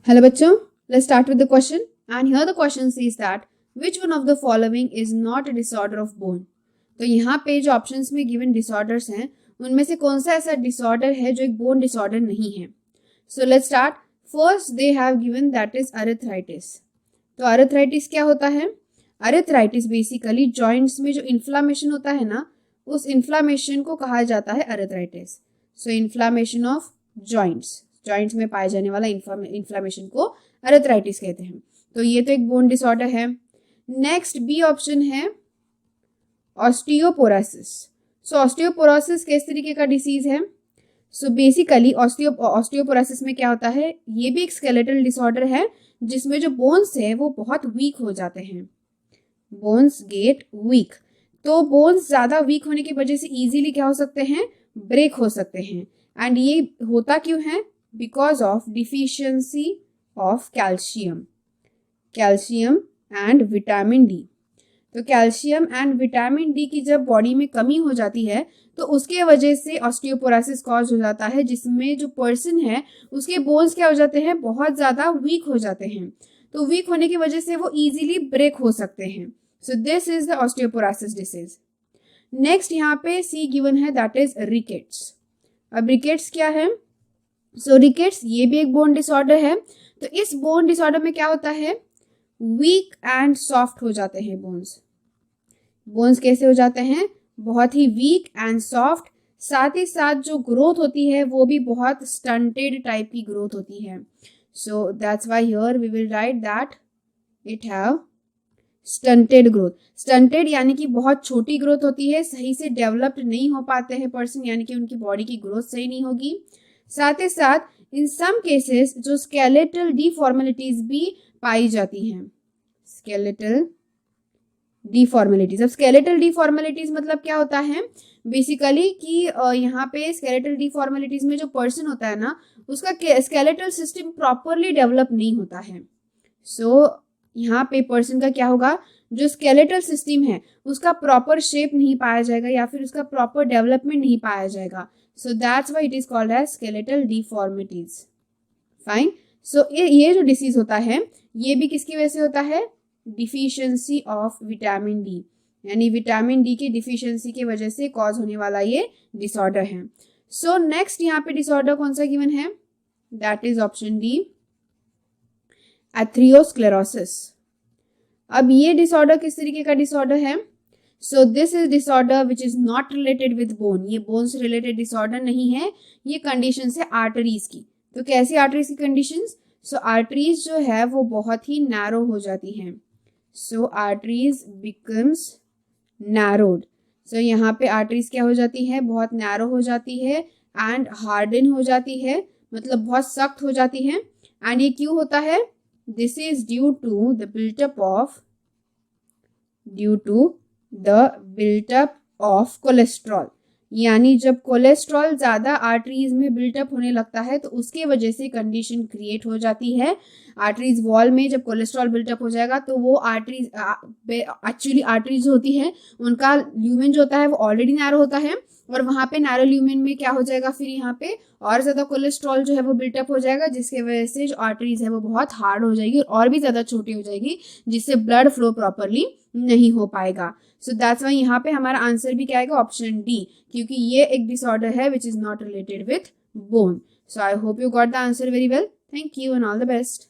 Hello बच्चों, let's start with the question. And here the question says that which one of the following is not a disorder of bone? तो यहाँ पे जो options में given disorders हैं उनमें से कौन सा ऐसा डिसऑर्डर है जो एक बोन डिसऑर्डर नहीं है. So let's start. First they have given that is arthritis. तो अरेथराइटिस क्या होता है? अरेथराइटिस बेसिकली जॉइंट्स में जो इन्फ्लामेशन होता है ना, उस इन्फ्लामेशन को कहा जाता है अरेथराइटिस. सो इन्फ्लामेशन ऑफ जॉइंट्स में पाए जाने वाला इन्फ्लामेशन को अरेथराइटिस कहते हैं. तो ये तो एक बोन डिसऑर्डर है. नेक्स्ट बी ऑप्शन है ऑस्टियोपोरोसिस. सो ऑस्टियोपोरोसिस किस तरीके का डिसीज है? सो बेसिकली ऑस्टियोपोरोसिस में क्या होता है, ये भी एक स्केलेटल डिसऑर्डर है जिसमें जो बोन्स है वो बहुत वीक हो जाते हैं. Bones get weak. तो बोन्स ज़्यादा वीक होने की वजह से इजीली क्या हो सकते हैं, ब्रेक हो सकते हैं. एंड ये होता क्यों है? Because of deficiency of calcium and vitamin D. तो कैल्शियम एंड विटामिन डी की जब बॉडी में कमी हो जाती है तो उसके वजह से ऑस्टियोपोरोसिस कॉज हो जाता है, जिसमें जो पर्सन है उसके बोन्स क्या हो जाते हैं, बहुत ज़्यादा वीक हो जाते हैं. तो वीक होने की वजह से वो इजीली ब्रेक हो सकते हैं. So this is the osteoporosis disease. Next यहाँ पे सी गिवन है दैट इज रिकेट्स. अब रिकेट्स क्या है? सो रिकेट्स ये भी एक बोन डिसऑर्डर है. तो इस बोन डिसऑर्डर में क्या होता है, वीक एंड सॉफ्ट हो जाते हैं बोन्स कैसे हो जाते हैं, बहुत ही वीक एंड सॉफ्ट. साथ ही साथ जो ग्रोथ होती है वो भी बहुत स्टंटेड टाइप की ग्रोथ होती है. So that's why here we will write that it have stunted growth. Stunted यानी कि बहुत छोटी ग्रोथ होती है, सही से डेवलप्ड नहीं हो पाते हैं पर्सन, यानी कि उनकी बॉडी की ग्रोथ सही नहीं होगी. साथ ही साथ इन सम केसेस जो स्केलेटल डिफॉर्मेलिटीज भी पाई जाती हैं. स्केलेटल डिफॉर्मेलिटीज. अब स्केलेटल डिफॉर्मेलिटीज मतलब क्या होता है बेसिकली कि यहाँ पे स्केलेटल डिफॉर्मेलिटीज में जो पर्सन होता है ना, उसका स्केलेटल सिस्टम प्रॉपरली डेवलप नहीं होता है. सो यहाँ पे पर्सन का क्या होगा, जो स्केलेटल सिस्टम है उसका प्रॉपर शेप नहीं पाया जाएगा या फिर उसका प्रॉपर डेवलपमेंट नहीं पाया जाएगा. So that's why it is called as skeletal deformities. Fine. So ये जो डिसीज होता है ये भी किसकी वजह से होता है, डिफिशियंसी ऑफ विटामिन डी, यानी विटामिन डी की डिफिशियंसी की वजह से कॉज होने वाला ये डिसऑर्डर है. सो नेक्स्ट यहाँ पे डिसऑर्डर कौन सा गिवन है, that is option D, atherosclerosis. अब ये डिसऑर्डर किस तरीके का डिसऑर्डर है? So this is disorder which is not related with bone. ये बोन से रिलेटेड डिसऑर्डर नहीं है, ये कंडीशन है आर्टरीज की. तो कैसी आर्टरीज की कंडीशन? सो आर्टरीज जो है वो बहुत ही नैरो हो जाती हैं. सो आर्टरीज बिकम्स नैरोड. सो यहाँ पे आर्टरीज क्या हो जाती है, बहुत नैरो हो जाती है एंड हार्डन हो जाती है, मतलब बहुत सख्त हो जाती है. एंड ये क्यों होता है? This is due to the built up of cholesterol. यानी जब कोलेस्ट्रॉल ज़्यादा आर्टरीज में बिल्टअप होने लगता है तो उसके वजह से कंडीशन क्रिएट हो जाती है. आर्टरीज वॉल में जब कोलेस्ट्रॉल बिल्टअप हो जाएगा तो वो आर्टरीज एक्चुअली आर्टरीज होती है उनका ल्यूमेन जो होता है वो ऑलरेडी नैरो होता है, और वहाँ पे नैरो ल्यूमेन में क्या हो जाएगा, फिर यहाँ पे और ज़्यादा कोलेस्ट्रॉल जो है वो बिल्टअप हो जाएगा, जिसकी वजह से जो आर्टरीज है वो बहुत हार्ड हो जाएगी और भी ज़्यादा छोटी हो जाएगी, जिससे ब्लड फ्लो प्रॉपरली नहीं हो पाएगा. सो दैट्स वाई यहाँ पे हमारा आंसर भी क्या आएगा, ऑप्शन डी, क्योंकि ये एक डिसऑर्डर है which is not related with bone. So I hope you got the answer very well. Thank you and all the best.